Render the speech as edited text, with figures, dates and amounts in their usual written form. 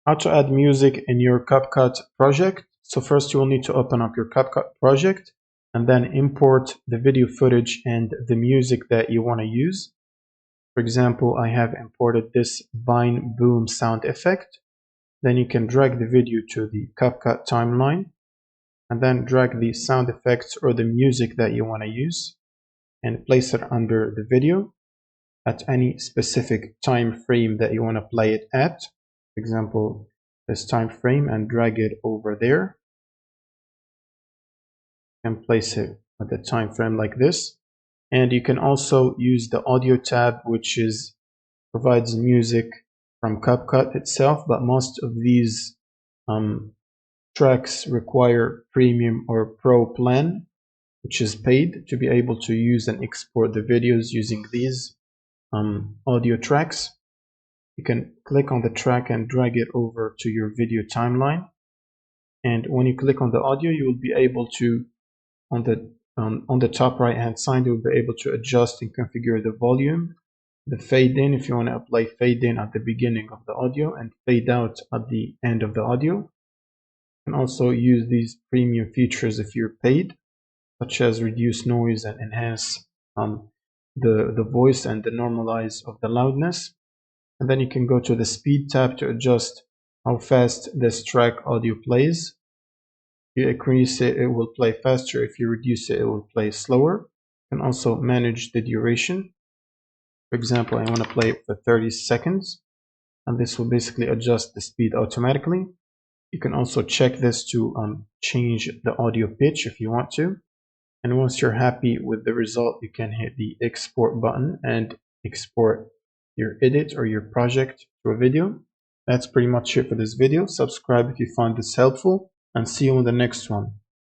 How to add music in your Capcut project. So first you will need to open up your Capcut project and then import the video footage and the music that you want to use. For example, I have imported this Vine Boom sound effect. Then you can drag the video to the Capcut timeline and then drag the sound effects or the music that you want to use and place it under the video at any specific time frame that you want to play it at. For example, this time frame, and drag it over there and place it at the time frame like this. And you can also use the audio tab, which provides music from Capcut itself, but most of these tracks require premium or pro plan, which is paid, to be able to use and export the videos using these audio tracks. You can click on the track and drag it over to your video timeline. And when you click on the audio, you will be able to, on the top right hand side, you'll be able to adjust and configure the volume, the fade in if you want to apply fade in at the beginning of the audio and fade out at the end of the audio. You can also use these premium features if you're paid, such as reduce noise and enhance the voice and the normalize of the loudness. And then you can go to the speed tab to adjust how fast this track audio plays. If you increase it, it will play faster. If you reduce it, it will play slower. You can also manage the duration. For example, I want to play it for 30 seconds, and this will basically adjust the speed automatically. You can also check this to change the audio pitch if you want to. And once you're happy with the result, you can hit the export button and export your edit or your project to a video. That's pretty much it for this video. Subscribe if you find this helpful, and see you in the next one.